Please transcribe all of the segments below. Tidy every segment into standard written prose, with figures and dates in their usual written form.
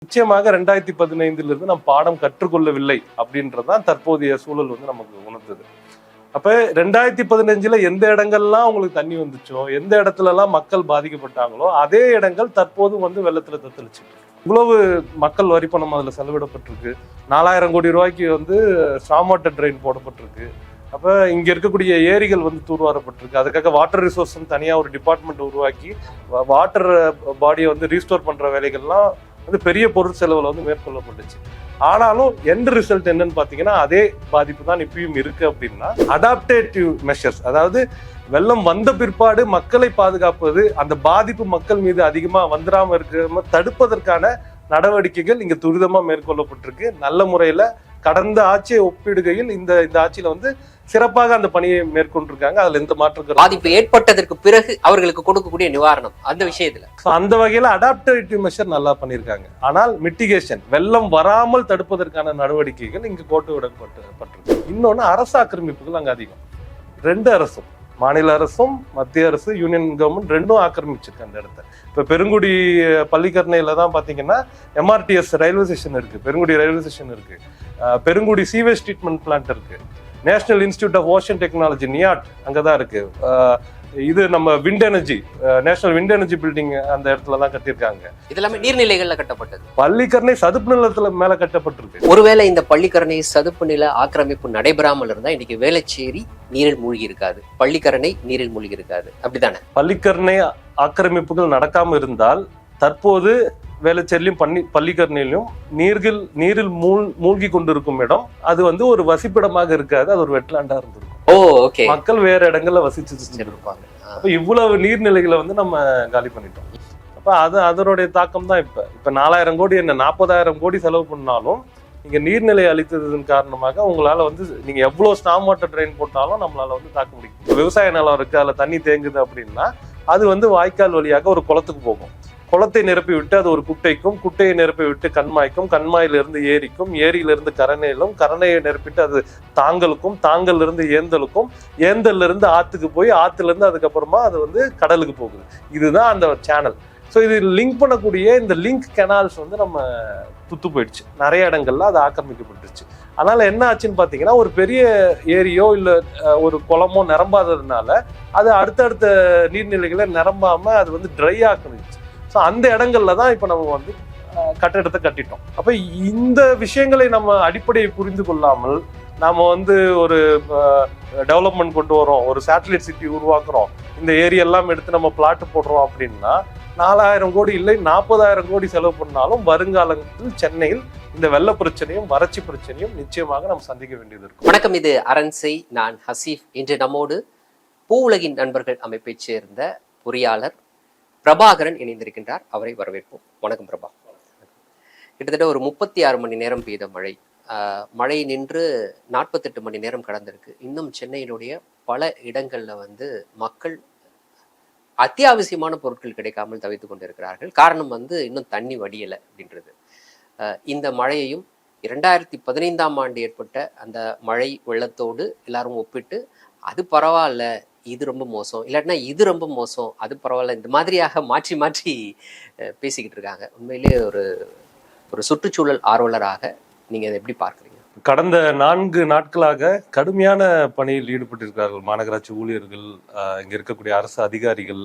நிச்சயமாக 2015 நாம் பாடம் கற்றுக்கொள்ளவில்லை அப்படின்றதான் தற்போதைய சூழல் நமக்கு உணர்ந்தது. அப்ப 2015 எந்த இடங்கள்லாம் உங்களுக்கு தண்ணி வந்துச்சோ, எந்த இடத்துல எல்லாம் மக்கள் பாதிக்கப்பட்டாங்களோ அதே இடங்கள் தற்போது வெள்ளத்துல தத்தளிச்சு. இவ்வளவு மக்கள் வரி பணம் அதுல செலவிடப்பட்டிருக்கு. 4000 கோடி ரூபாய்க்கு ஸ்டார்ம் வாட்டர் ட்ரெயின் போடப்பட்டிருக்கு. அப்ப இங்க இருக்கக்கூடிய ஏரிகள் தூர்வாரப்பட்டிருக்கு. அதுக்காக வாட்டர் ரிசோர்ஸ் தனியா ஒரு டிபார்ட்மெண்ட் உருவாக்கி வாட்டர் பாடியை ரீஸ்டோர் பண்ற வேலைகள்லாம் பெரிய பொருள் செலவுல மேற்கொள்ளப்பட்டுச்சு. ஆனாலும் எண்ட் ரிசல்ட் என்னன்னு பாத்தீங்கன்னா அதே பாதிப்பு தான் இப்பயும் இருக்கு. அப்படின்னா அடாப்டேட்டிவ் மெஷர்ஸ், அதாவது வெள்ளம் வந்த பிற்பாடு மக்களை பாதுகாப்பது, அந்த பாதிப்பு மக்கள் மீது அதிகமா வந்துடாம இருக்க தடுப்பதற்கான நடவடிக்கைகள் இங்க துரிதமா மேற்கொள்ளப்பட்டிருக்கு. நல்ல முறையில கடந்த ஆட்சியை ஒப்பிடுகையில் இந்த ஆட்சியில சிறப்பாக அந்த பணியை மேற்கொண்டிருக்காங்க. அதுல எந்த மாற்றம் பாதிப்பு ஏற்பட்டதற்கு பிறகு அவர்களுக்கு கொடுக்கக்கூடிய நிவாரணம் அந்த விஷயத்துல அந்த வகையில அடாப்டேட்டிவ் மெஷர் நல்லா பண்ணியிருக்காங்க. ஆனால் மிட்டிகேஷன், வெள்ளம் வராமல் தடுப்பதற்கான நடவடிக்கைகள் இங்கு கோட்டு விடப்பட்டிருக்கு. இன்னொன்னு அரசு ஆக்கிரமிப்புகள் அங்க அதிகம். 2 அரசும், மாநில அரசும் மத்திய அரசு யூனியன் கவர்மெண்ட் ரெண்டும் ஆக்கிரமிச்சிருக்கு அந்த இடத்த. இப்ப பெருங்குடி பள்ளிக்கரணையில தான் பாத்தீங்கன்னா MRTS ரயில்வே ஸ்டேஷன் இருக்கு, பெருங்குடி ரயில்வே ஸ்டேஷன் இருக்கு, பெருங்குடி சீவேஜ் ட்ரீட்மெண்ட் பிளான்ட் இருக்கு, national institute of ocean technology NIOT அங்கதான் இருக்கு. இது நம்ம wind energy, national wind energy building அந்த இடத்துல தான் கட்டியிருக்காங்க. இதெல்லாமே நீர்நிலைகள்ல கட்டப்பட்டது. பள்ளிக்கரணை சதுப்பு நிலத்துல மேல கட்டப்பட்டிருக்கு. ஒருவேளை இந்த பள்ளிக்கரணை சதுப்பு நில ஆக்கிரமிப்பு நடைபெறாமல் இருந்தா இன்னைக்கு வேளச்சேரி நீரில் மூழ்கி இருக்காது, பள்ளிக்கரணை நீரில் மூழ்கி இருக்காது, அப்படித்தானே? பள்ளிக்கரணை ஆக்கிரமிப்புகள் நடக்காம இருந்தால் தற்போது வேளச்சேரியிலும் பள்ளிக்கரணையிலும் நீரில் மூழ்கி கொண்டிருக்கும் இடம் அது ஒரு வசிப்பிடமாக இருக்காது, அது ஒரு வெட்லாண்டா இருந்திருக்கும். மக்கள் வேற இடங்கள்ல வசிச்சு இருப்பாங்க. அப்ப இவ்வளவு நீர்நிலைகளை நம்ம காலி பண்ணிட்டோம். அப்ப அதனுடைய தாக்கம் தான் இப்ப 4000 கோடி என்ன 40,000 கோடி செலவு பண்ணாலும் நீங்க நீர்நிலை அளித்ததன் காரணமாக உங்களால நீங்க எவ்வளவு ஸ்டார்ம் வாட்டர் ட்ரெயின் போட்டாலும் நம்மளால தாக்க முடியும். விவசாய நிலம் இருக்கு, அதுல தண்ணி தேங்குது அப்படின்னா அது வாய்க்கால் வழியாக ஒரு குளத்துக்கு போகும். குளத்தை நிரப்பி விட்டு அது ஒரு குட்டைக்கும், குட்டையை நிரப்பி விட்டு கண்மாய்க்கும், கண்மாயிலிருந்து ஏரிக்கும், ஏரியிலிருந்து கரணையிலும், கரணையை நிரப்பிட்டு அது தாங்கலுக்கும், தாங்கல்ல இருந்து ஏந்தலுக்கும், ஏந்தல்ல இருந்து ஆத்துக்கு போய் ஆத்துல இருந்து அதுக்கப்புறமா அது கடலுக்கு போகுது. இதுதான் அந்த சேனல். ஸோ இது லிங்க் பண்ணக்கூடிய இந்த லிங்க் கெனால்ஸ் நம்ம துத்து போயிடுச்சு. நிறைய இடங்கள்ல அது ஆக்கிரமிக்கப்பட்டுருச்சு. அதனால என்ன ஆச்சுன்னு பாத்தீங்கன்னா ஒரு பெரிய ஏரியோ இல்ல ஒரு குளமோ நிரம்பாததுனால அது அடுத்தடுத்த நீர்நிலைகளை நிரம்பாம அது ட்ரை ஆக்கிருச்சு. ஸோ அந்த இடங்கள்ல தான் இப்போ நம்ம கட்டிடத்தை கட்டிட்டோம். அப்ப இந்த விஷயங்களை நம்ம அடிப்படையை புரிந்து கொள்ளாமல் நாம ஒரு டெவலப்மெண்ட் கொண்டு வரோம், ஒரு சேட்டலைட் சிட்டி உருவாக்குறோம், இந்த ஏரியெல்லாம் எடுத்து நம்ம பிளாட் போடுறோம் அப்படின்னா 4000 கோடி இல்லை 40,000 கோடி செலவு பண்ணாலும் வருங்காலத்தில் சென்னையில் இந்த வெள்ள பிரச்சனையும் வறட்சி பிரச்சனையும் நிச்சயமாக நம்ம சந்திக்க வேண்டியது இருக்கும். வணக்கம், இது அரண்சை. நான் ஹசீஃப். இன்று நம்மோடு பூ உலகின் நண்பர்கள் அமைப்பை சேர்ந்த பொறியாளர் பிரபாகரன் இணைந்திருக்கின்றார். அவரை வரவேற்போம். வணக்கம் பிரபா. கிட்டத்தட்ட ஒரு 36 மணி நேரம் பெய்த மழை நின்று 48 மணி நேரம் கடந்திருக்கு. இன்னும் சென்னையினுடைய பல இடங்கள்ல மக்கள் அத்தியாவசியமான பொருட்கள் கிடைக்காமல் தவித்துக் கொண்டிருக்கிறார்கள். காரணம் இன்னும் தண்ணி வடியலை அப்படின்றது. இந்த மழையையும் 2015ஆம் ஆண்டு ஏற்பட்ட அந்த மழை வெள்ளத்தோடு எல்லாரும் ஒப்பிட்டு அது பரவாயில்ல, இது ரொம்ப மோசம், இல்லாட்டினா இது ரொம்ப மோசம், அது பரவாயில்ல, இந்த மாதிரியாக மாற்றி மாற்றி பேசிக்கிட்டு இருக்காங்க. உண்மையிலே ஒரு சுற்றுச்சூழல் ஆர்வலராக நீங்க அதை எப்படி பார்க்குறீங்க? கடந்த 4 நாட்களாக கடுமையான பணியில் ஈடுபட்டிருக்கிறார்கள் மாநகராட்சி ஊழியர்கள், இங்க இருக்கக்கூடிய அரசு அதிகாரிகள்,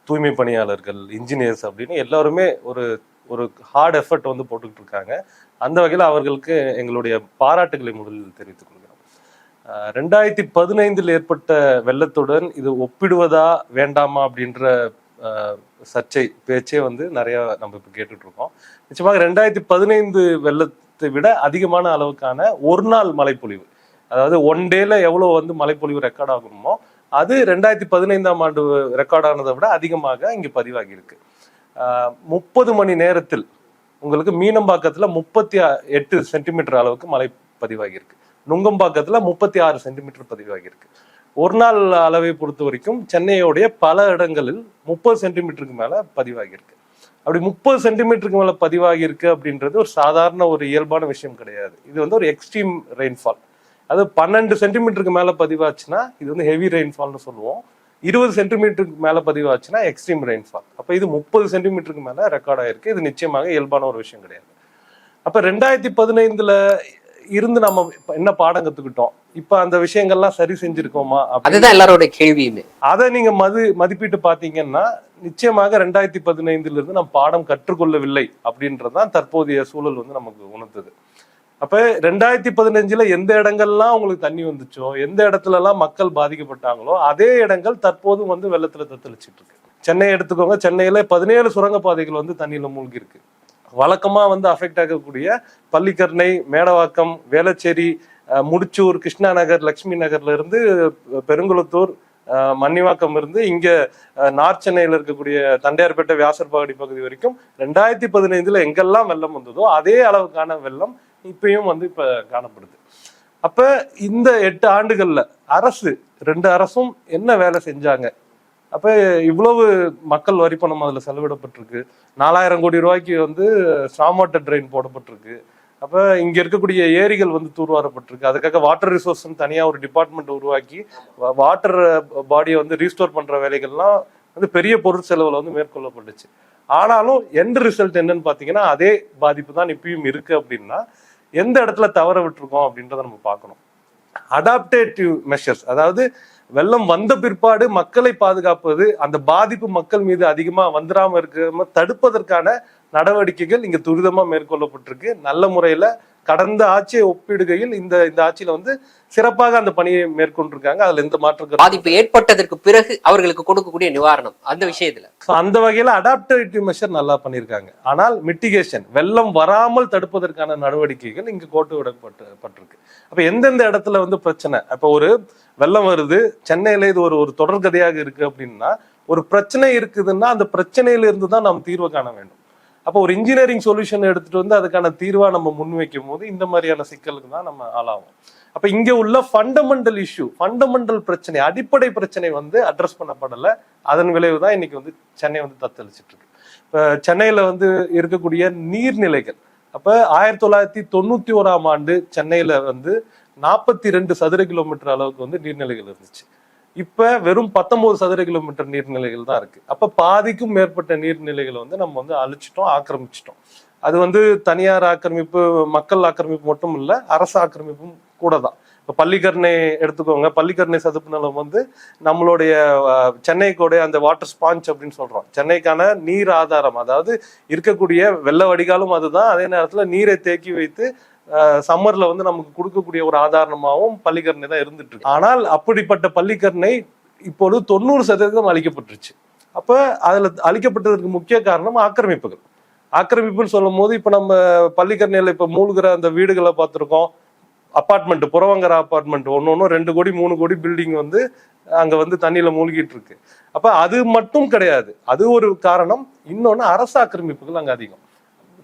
தூய்மை பணியாளர்கள், இன்ஜினியர்ஸ் அப்படின்னு எல்லாருமே ஒரு ஹார்ட் எஃபர்ட் போட்டுக்கிட்டு இருக்காங்க. அந்த வகையில் அவர்களுக்கு எங்களுடைய பாராட்டுகளை முதலில் தெரிவித்துக் கொள்கிறோம். 2015 ஏற்பட்ட வெள்ளத்துடன் இது ஒப்பிடுவதா வேண்டாமா அப்படின்ற சர்ச்சை பேச்சே நிறைய நம்ம இப்ப கேட்டுட்டு இருக்கோம். நிச்சயமாக 2015 வெள்ளத்தை விட அதிகமான அளவுக்கான ஒரு நாள் மழைப்பொழிவு, அதாவது ஒன் டேல எவ்வளவு மழைப்பொழிவு ரெக்கார்ட் ஆகணுமோ அது 2015ஆம் ஆண்டு ரெக்கார்ட் ஆனதை விட அதிகமாக இங்கு பதிவாகி இருக்கு. 30 மணி நேரத்தில் உங்களுக்கு மீனம்பாக்கத்துல 38 சென்டிமீட்டர் அளவுக்கு மழை பதிவாகி இருக்கு. நுங்கம்பாக்கத்துல 36 சென்டிமீட்டர் பதிவாகி இருக்கு. ஒரு நாள் அளவை பொறுத்த வரைக்கும் சென்னையோடைய பல இடங்களில் 30 சென்டிமீட்டருக்கு மேல பதிவாகி இருக்கு. அப்படி 30 சென்டிமீட்டருக்கு மேல பதிவாகி இருக்கு அப்படின்றது ஒரு சாதாரண ஒரு இயல்பான விஷயம் கிடையாது. இது ஒரு எக்ஸ்ட்ரீம் ரெயின்ஃபால். அது 12 சென்டிமீட்டருக்கு மேல பதிவாச்சுன்னா இது ஹெவி ரெயின்ஃபால்னு சொல்லுவோம். 20 சென்டிமீட்டருக்கு மேல பதிவாச்சுன்னா எக்ஸ்ட்ரீம் ரெயின்ஃபால். அப்ப இது 30 சென்டிமீட்டருக்கு மேல ரெக்கார்ட் ஆயிருக்கு. இது நிச்சயமாக இயல்பான ஒரு விஷயம் கிடையாது. அப்ப 2015 இருந்து நம்ம என்ன பாடம் கத்துக்கிட்டோம், இப்ப அந்த விஷயங்கள்லாம் சரி செஞ்சிருக்கோமா? அதுதான் எல்லாரோட கேள்வியுமே. அதை நீங்க மதிப்பீட்டு பாத்தீங்கன்னா நிச்சயமாக 2015 இருந்து நம்ம பாடம் கற்றுக்கொள்ளவில்லை அப்படின்றதான் தற்போதைய சூழல் வந்து நமக்கு உணர்த்துது. அப்ப 2015 எந்த இடங்கள்லாம் உங்களுக்கு தண்ணி வந்துச்சோ, எந்த இடத்துல எல்லாம் மக்கள் பாதிக்கப்பட்டாங்களோ அதே இடங்கள் தற்போது வந்து வெள்ளத்துல தத்தளிச்சிட்டு இருக்கு. சென்னை எடுத்துக்கோங்க, சென்னையில 17 சுரங்கப்பாதைகள் வந்து தண்ணியில மூழ்கி இருக்கு. வழக்கமா வந்து அஃபெக்ட் ஆகக்கூடிய பள்ளிக்கரணை, மேடவாக்கம், வேளச்சேரி, முடிச்சூர், கிருஷ்ணா நகர், லட்சுமி நகர்ல இருந்து பெருங்குளத்தூர், மன்னிவாக்கம் இருந்து இங்க நார்த் சென்னையில இருக்கக்கூடிய தண்டையார்பேட்டை, வியாசர்பாடி பகுதி வரைக்கும் 2015 எங்கெல்லாம் வெள்ளம் வந்ததோ அதே அளவுக்கான வெள்ளம் இப்பயும் வந்து இப்ப காணப்படுது. அப்ப இந்த 8 ஆண்டுகள்ல அரசு, 2 அரசும் என்ன வேலை செஞ்சாங்க? அப்ப இவ்வளவு மக்கள் வரி பணம் அதுல செலவிடப்பட்டிருக்கு. 4000 கோடி ரூபாய்க்கு வந்து ஸ்டாம் வாட்டர் ட்ரெயின் போடப்பட்டிருக்கு. அப்ப இங்க இருக்கக்கூடிய ஏரிகள் வந்து தூர்வாரப்பட்டிருக்கு. அதுக்காக வாட்டர் ரிசோர்ஸ் தனியா ஒரு டிபார்ட்மெண்ட் உருவாக்கி வாட்டர் பாடியை வந்து ரீஸ்டோர் பண்ற வேலைகள்லாம் வந்து பெரிய பொருட்செலவுல வந்து மேற்கொள்ளப்பட்டுச்சு. ஆனாலும் எண்ட் ரிசல்ட் என்னன்னு பாத்தீங்கன்னா அதே பாதிப்பு தான் இப்பயும் இருக்கு. அப்படின்னா எந்த இடத்துல தவற விட்டுருக்கோம் அப்படின்றத நம்ம பார்க்கணும். அடாப்டேட்டிவ் மெஷர்ஸ், அதாவது வெள்ளம் வந்த பிற்பாடு மக்களை பாதுகாப்பது, அந்த பாதிப்பு மக்கள் மீது அதிகமா வந்துடாம இருக்காம தடுப்பதற்கான நடவடிக்கைகள் இங்க துரிதமா மேற்கொள்ளப்பட்டிருக்கு. நல்ல முறையில கடந்த ஆட்சியை ஒப்பிடுகையில் இந்த ஆட்சியில வந்து சிறப்பாக அந்த பணியை மேற்கொண்டிருக்காங்க. அதுல எந்த மாற்றம் பாதிப்பு ஏற்பட்டதற்கு பிறகு அவர்களுக்கு கொடுக்கக்கூடிய நிவாரணம் அந்த விஷயத்துல அந்த வகையில அடாப்டேட்டிவ் மெஷர் நல்லா பண்ணியிருக்காங்க. ஆனால் மிட்டிகேஷன், வெள்ளம் வராமல் தடுப்பதற்கான நடவடிக்கைகள் இங்கு கோட்டு விடப்பட்டிருக்கு. அப்ப எந்தெந்த இடத்துல வந்து பிரச்சனை, அப்ப ஒரு வெள்ளம் வருது சென்னையில, இது ஒரு தொடர்கதையாக இருக்கு அப்படின்னா, ஒரு பிரச்சனை இருக்குதுன்னா அந்த பிரச்சனையில இருந்து தான் நாம் தீர்வு காண வேண்டும். அப்போ ஒரு இன்ஜினியரிங் சொல்யூஷன் எடுத்துட்டு வந்து அதுக்கான தீர்வா நம்ம முன்வைக்கும் போது இந்த மாதிரியான சிக்கலுக்கு தான் நம்ம ஆளாகும். அப்ப இங்க உள்ள ஃபண்டமெண்டல் இஷ்யூ, ஃபண்டமெண்டல் பிரச்சனை, அடிப்படை பிரச்சனை வந்து அட்ரஸ் பண்ணப்படல. அதன் விளைவு தான் இன்னைக்கு வந்து சென்னை வந்து தத்தளிச்சிட்டு இருக்கு. இப்ப சென்னையில வந்து இருக்கக்கூடிய நீர்நிலைகள், அப்ப 1991ஆம் ஆண்டு சென்னையில வந்து 42 சதுர கிலோமீட்டர் அளவுக்கு வந்து நீர்நிலைகள் இருந்துச்சு. இப்ப வெறும் 19 சதுர கிலோமீட்டர் நீர்நிலைகள் தான் இருக்கு. அப்ப பாதிக்கும் மேற்பட்ட நீர்நிலைகளை வந்து நம்ம வந்து அழிச்சிட்டோம், ஆக்கிரமிச்சிட்டோம். அது வந்து தனியார் ஆக்கிரமிப்பு, மக்கள் ஆக்கிரமிப்பு மட்டும் இல்ல, அரசு ஆக்கிரமிப்பும் கூட தான். இப்ப பள்ளிக்கரணை எடுத்துக்கோங்க, பள்ளிக்கரணை சதுப்பு நிலம் வந்து நம்மளுடைய சென்னைக்குடைய அந்த வாட்டர் ஸ்பாஞ்ச் அப்படின்னு சொல்றோம். சென்னைக்கான நீர் ஆதாரம், அதாவது இருக்கக்கூடிய வெள்ள வடிகாலும் அதுதான். அதே நேரத்துல நீரை தேக்கி வைத்து சம்மர்ல வந்து நமக்கு கொடுக்கக்கூடிய ஒரு ஆதாரமாகவும் பள்ளிக்கரணை தான் இருந்துட்டு இருக்கு. ஆனால் அப்படிப்பட்ட பள்ளிக்கரணை இப்போது 90% அழிக்கப்பட்டுருச்சு. அப்ப அதுல அழிக்கப்பட்டதற்கு முக்கிய காரணம் ஆக்கிரமிப்புகள். ஆக்கிரமிப்புன்னு சொல்லும் போது இப்ப நம்ம பள்ளிக்கரணையில இப்ப மூழ்கிற அந்த வீடுகளை பார்த்திருக்கோம். அப்பார்ட்மெண்ட், புறவங்கர அப்பார்ட்மெண்ட், ஒன்னொன்னும் 2 கோடி 3 கோடி பில்டிங் வந்து அங்க வந்து தண்ணியில மூழ்கிட்டு இருக்கு. அப்ப அது மட்டும் கிடையாது, அது ஒரு காரணம். இன்னொன்னு அரசு ஆக்கிரமிப்புகள் அங்க அதிகம்.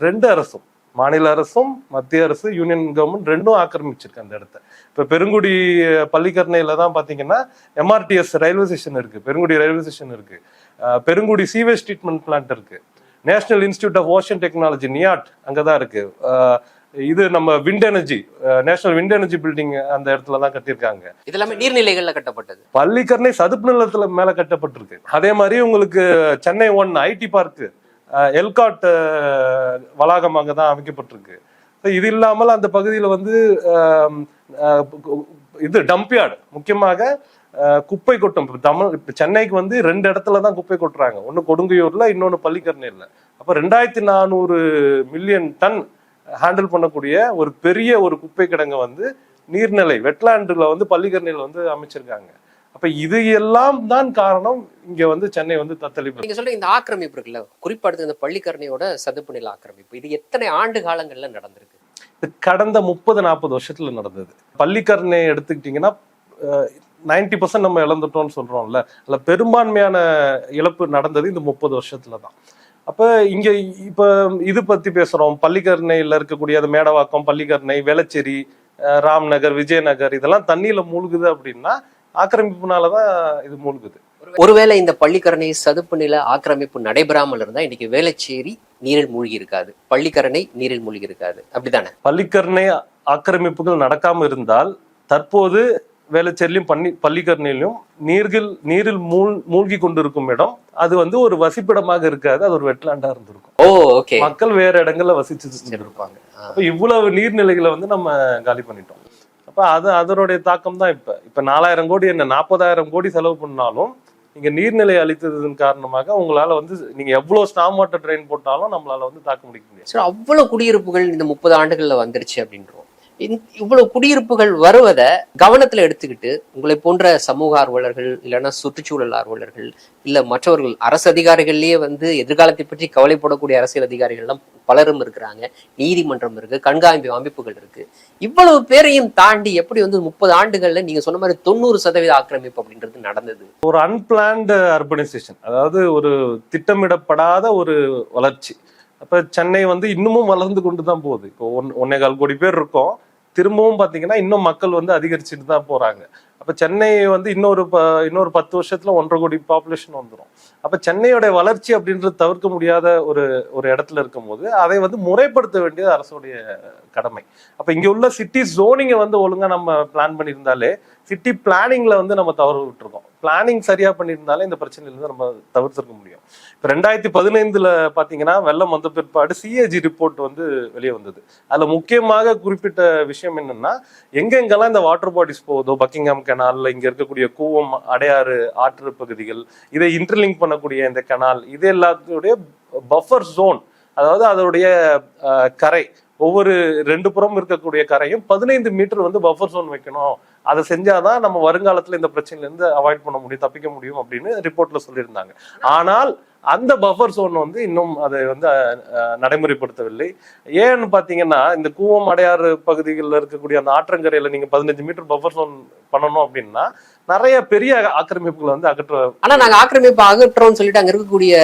2 அரசும், மாநில அரசும் மத்திய அரசு, யூனியன் கவர்மெண்ட் ரெண்டும் ஆக்கிரமிச்சிருக்கு அந்த இடத்த. இப்ப பெருங்குடி பள்ளிக்கரணையில தான் பாத்தீங்கன்னா MRTS ரயில்வே ஸ்டேஷன் இருக்கு, பெருங்குடி ரயில்வே ஸ்டேஷன் இருக்கு, பெருங்குடி சீவேஜ் ட்ரீட்மெண்ட் பிளான்ட் இருக்கு, national institute of ocean technology NIOT அங்கதான் இருக்கு. இது நம்ம wind energy, national wind energy building அந்த இடத்துல தான் கட்டியிருக்காங்க. இதெல்லாமே நீர்நிலைகள்ல கட்டப்பட்டது. பள்ளிக்கரணை சதுப்பு நிலத்துல மேல கட்டப்பட்டிருக்கு. அதே மாதிரி உங்களுக்கு சென்னை 1 ஐடி பார்க்கு, எல்காட் வளாகம் அங்கதான் அமைக்கப்பட்டிருக்கு. இது இல்லாமல் அந்த பகுதியில வந்து இது டம்ப்யார்டு, முக்கியமாக குப்பை கொட்டும். சென்னைக்கு வந்து 2 இடத்துலதான் குப்பை கொட்டுறாங்க, ஒண்ணு கொடுங்கையூர்ல, இன்னொன்னு பள்ளிக்கரணையில. அப்ப 2400 மில்லியன் டன் ஹேண்டில் பண்ணக்கூடிய ஒரு பெரிய ஒரு குப்பை கிடங்க வந்து நீர்நிலை வெட்லாண்டுல வந்து பள்ளிக்கரணையில வந்து அமைச்சிருக்காங்க. அப்ப இது எல்லாம் தான் காரணம் இங்க வந்து சென்னை வந்து தத்தளிப்பு. நீங்க சொல்ற இந்த ஆக்கிரமிப்பு இருக்குல்ல, குறிப்பாடுத்து இந்த பள்ளிக்கரணையோட சதுப்பு நில ஆக்கிரமிப்பு, இது எத்தனை ஆண்டு காலங்கள்ல நடந்திருக்கு? இது கடந்த 30-40 வருஷத்துல நடந்தது. பள்ளிக்கரணை எடுத்துக்கிட்டீங்கன்னா 90% நம்ம இழந்துட்டோம்னு சொல்றோம்ல, அதுல பெரும்பான்மையான இழப்பு நடந்தது இந்த 30 வருஷத்துலதான். அப்ப இங்க இப்ப இது பத்தி பேசுறோம், பள்ளிக்கரணையில இருக்கக்கூடிய அந்த மேடவாக்கம், பள்ளிக்கரணை, வேளச்சேரி, ராம்நகர், விஜயநகர் இதெல்லாம் தண்ணியில மூழ்குது அப்படின்னா ஆக்கிரமிப்புனாலதான் இது மூழ்குது. ஒருவேளை இந்த பள்ளிக்கரணை சதுப்பு நில ஆக்கிரமிப்பு நடைபெறாமல் இருந்தா இன்னைக்கு வேளச்சேரி நீரில் மூழ்கி இருக்காது, பள்ளிக்கரணை நீரில் மூழ்கி இருக்காது, அப்படித்தானே? பள்ளிக்கரணை ஆக்கிரமிப்புகள் நடக்காம இருந்தால் தற்போது வேளச்சேரியிலும் பள்ளிக்கரணையிலும் நீரில் மூழ்கி கொண்டிருக்கும் இடம் அது வந்து ஒரு வசிப்பிடமாக இருக்காது, அது ஒரு வெட்லாண்டா இருந்திருக்கும். மக்கள் வேற இடங்கள்ல வசிச்சு இருப்பாங்க. அப்ப இவ்வளவு நீர்நிலைகளை வந்து நம்ம காலி பண்ணிட்டோம். அப்ப அதனுடைய தாக்கம் தான் இப்ப 4000 கோடி என்ன 40,000 கோடி செலவு பண்ணாலும் நீங்க நீர்நிலை அழித்ததன் காரணமாக உங்களால வந்து நீங்க எவ்வளவு ஸ்டாம் வாட்டர் ட்ரெயின் போட்டாலும் நம்மளால வந்து தாக்க முடிக்க முடியாது. அவ்வளவு குடியிருப்புகள் இந்த 30 ஆண்டுகள்ல வந்துருச்சு அப்படின்றோம். இவ்வளவு குடியிருப்புகள் வருவதை கவனத்துல எடுத்துக்கிட்டு உங்களை போன்ற சமூக ஆர்வலர்கள் இல்லைன்னா சுற்றுச்சூழல் ஆர்வலர்கள் இல்ல மற்றவர்கள் அரசு அதிகாரிகள்லயே வந்து எதிர்காலத்தை பற்றி கவலைப்படக்கூடிய அரசியல் அதிகாரிகள்லாம் பலரும் இருக்கிறாங்க, நீதிமன்றம் இருக்கு, கண்காணிப்பு அமைப்புகள் இருக்கு. இவ்வளவு பேரையும் தாண்டி எப்படி வந்து 30 ஆண்டுகள்ல நீங்க சொன்ன மாதிரி 90% ஆக்கிரமிப்பு அப்படின்றது நடந்தது? ஒரு அன்பிளான்டு அர்பனைசேஷன், அதாவது ஒரு திட்டமிடப்படாத ஒரு வளர்ச்சி. அப்ப சென்னை வந்து இன்னமும் வளர்ந்து கொண்டுதான் போகுது. இப்போ 1.25 கோடி பேர் இருக்கோம், திரும்பவும் பாத்தீங்கன்னா இன்னும் மக்கள் வந்து அதிகரிச்சுட்டு தான் போறாங்க. அப்ப சென்னை வந்து இன்னொரு 10 வருஷத்துல 1.5 கோடி பாப்புலேஷன் வந்துடும். அப்ப சென்னையோட வளர்ச்சி அப்படின்றது தவிர்க்க முடியாத ஒரு இடத்துல இருக்கும் போது அதை வந்து முறைப்படுத்த வேண்டியது அரசுடைய கடமை. அப்ப இங்க உள்ள சிட்டி ஜோனிங்கை வந்து ஒழுங்கா நம்ம பிளான் பண்ணியிருந்தாலே, சிட்டி பிளானிங்ல வந்து நம்ம தவறு விட்டுருக்கோம். பிளானிங் சரியா பண்ணியிருந்தாலே இந்த பிரச்சனையிலிருந்து நம்ம தவிர்த்திருக்க முடியும். இப்ப 2015 பாத்தீங்கன்னா வெள்ளம் வந்த பிற்பாடு சிஏஜி ரிப்போர்ட் வந்து வெளியே வந்தது. அதுல முக்கியமாக குறிப்பிட்ட விஷயம் என்னன்னா, எங்கெங்கெல்லாம் இந்த வாட்டர் பாடிஸ் போகுதோ, பக்கிங்ஹாம் கெனால்ல இங்க இருக்கக்கூடிய கூவம், அடையாறு ஆற்று பகுதிகள், இதை இன்டர்லிங்க் பண்ணக்கூடிய இந்த கெனால், இது எல்லாத்துடைய பஃபர் ஜோன், அதாவது அதோடைய கரை, ஒவ்வொரு 2 புறம் இருக்கக்கூடிய கரையும் 15 மீட்டர் வந்து பஃபர் ஜோன் வைக்கணும். அதை செஞ்சாதான் நம்ம வருங்காலத்துல இந்த பிரச்சனைல இருந்து அவாய்ட் பண்ண முடியும், தப்பிக்க முடியும் அப்படின்னு ரிப்போர்ட்ல சொல்லியிருந்தாங்க. ஆனால் அந்த பஃபர் ஜோன் வந்து இன்னும் அதை வந்து நடைமுறைப்படுத்தவில்லை. ஏன்னு பாத்தீங்கன்னா, இந்த கூவம் அடையாறு பகுதிகளில் இருக்கக்கூடிய அந்த ஆற்றங்கரையில நீங்க 15 மீட்டர் பஃபர் ஜோன் பண்ணணும் அப்படின்னா நிறைய பெரிய ஆக்கிரமிப்புகளை வந்து ஆனா நாங்க ஆக்கிரமிப்பு அகற்றோம்னு சொல்லிட்டு அங்க இருக்கக்கூடிய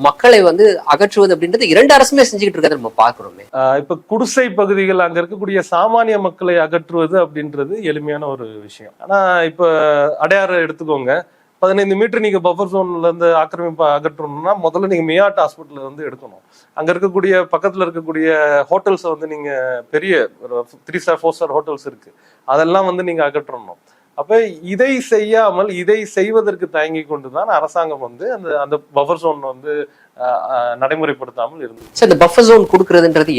மக்களை வந்து அகற்றுவது அப்படின்றது 2 அரசுமே செஞ்சுக்கிட்டு இருக்கிறத நம்ம பாக்குறோமே. இப்ப குடிசை பகுதிகள் அங்க இருக்கக்கூடிய சாமானிய மக்களை அகற்றுவது அப்படின்றது எளிமையான ஒரு விஷயம். ஆனா இப்ப அடையாறு எடுத்துக்கோங்க, 15 மீட்டர் நீங்க பஃபர் ஜோன்ல இருந்து ஆக்கிரமிப்பை அகற்றணும்னா முதல்ல நீங்க மியாட் ஹாஸ்பிட்டல் வந்து எடுக்கணும். அங்க இருக்கக்கூடிய பக்கத்துல இருக்கக்கூடிய ஹோட்டல்ஸை வந்து நீங்க பெரிய 3 ஸ்டார் 4 ஸ்டார் ஹோட்டல்ஸ் இருக்கு, அதெல்லாம் வந்து நீங்க அகற்றணும். அப்ப இதை செய்யாமல் இதை செய்வதற்கு தயங்கி கொண்டுதான் அரசாங்கம் வந்து அந்த பஃபர் ஜோன் வந்து நடைமுறைப்படுத்தாமல் இருந்தது. இந்த பஃபர் ஜோன் கொடுக்கறதுன்றது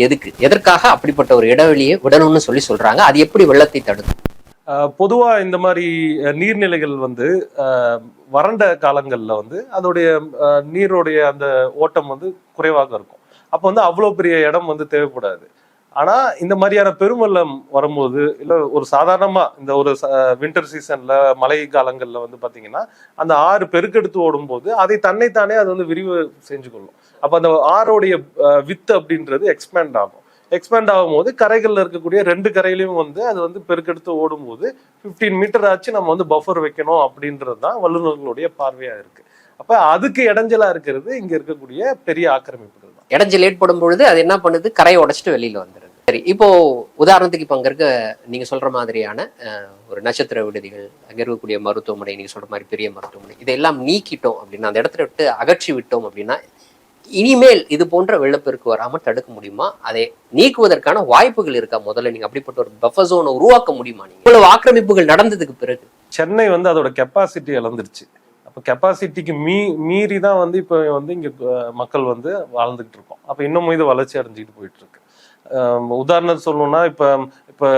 எதற்காக அப்படிப்பட்ட ஒரு இடைவெளியை விடணும்னு சொல்றாங்க? அது எப்படி வெள்ளத்தை தடுக்கும்? பொதுவா இந்த மாதிரி நீர்நிலைகள் வந்து வறண்ட காலங்கள்ல வந்து அதோடைய நீருடைய அந்த ஓட்டம் வந்து குறைவாக இருக்கும். அப்ப வந்து அவ்வளவு பெரிய இடம் வந்து தேவைப்படாது. ஆனா இந்த மாதிரியான பெருவெள்ளம் வரும்போது, இல்ல ஒரு சாதாரணமா இந்த ஒரு வின்டர் சீசன்ல மழை காலங்கள்ல வந்து பாத்தீங்கன்னா அந்த ஆறு பெருக்கெடுத்து ஓடும் போது அதை தன்னைத்தானே அது வந்து விரிவு செஞ்சு கொள்ளும். அப்ப அந்த ஆறுடைய வித்து அப்படின்றது எக்ஸ்பேண்ட் ஆகும். எக்ஸ்பேண்ட் ஆகும் போது கரைகள்ல இருக்கக்கூடிய 2 கரையிலையும் வந்து அது வந்து பெருக்கெடுத்து ஓடும் போது 15 மீட்டர் ஆச்சு நம்ம வந்து பஃபர் வைக்கணும் அப்படின்றது தான் வல்லுநர்களுடைய பார்வையா இருக்கு. அப்ப அதுக்கு இடைஞ்சலா இருக்கிறது இங்க இருக்கக்கூடிய பெரிய ஆக்கிரமிப்புகள் தான். இடைஞ்சல் ஏற்படும் பொழுது அது என்ன பண்ணுது? கரையை உடைச்சிட்டு வெளியில வந்துருது. சரி, இப்போ உதாரணத்துக்கு இப்ப அங்க இருக்க நீங்க சொல்ற மாதிரியான ஒரு நட்சத்திர விடுதிகள், அங்க இருக்கக்கூடிய மருத்துவமனை, நீங்க சொல்ற மாதிரி பெரிய மருத்துவமனை, இதெல்லாம் நீக்கிட்டோம் அப்படின்னா, அந்த இடத்துல விட்டு அகற்றி விட்டோம் அப்படின்னா, இனிமேல் இது போன்ற வெள்ளப்பெருக்கு வராமல் தடுக்க முடியுமா? அதை நீக்குவதற்கான வாய்ப்புகள் இருக்கா? முதல்ல நீங்க அப்படிப்பட்ட ஒரு பஃபர் ஜோனை உருவாக்க முடியுமா? நீங்க இவ்வளவு ஆக்கிரமிப்புகள் நடந்ததுக்கு பிறகு சென்னை வந்து அதோட கெப்பாசிட்டி இழந்துருச்சு. அப்ப கெப்பாசிட்டிக்கு மீறி தான் வந்து இப்ப வந்து இங்க மக்கள் வந்து வாழ்ந்துகிட்டு இருக்கோம். அப்ப இன்னமும் இது வளர்ச்சி அடைஞ்சிட்டு போயிட்டு இருக்கு. உதாரணம் சொல்லணும்னா, இப்ப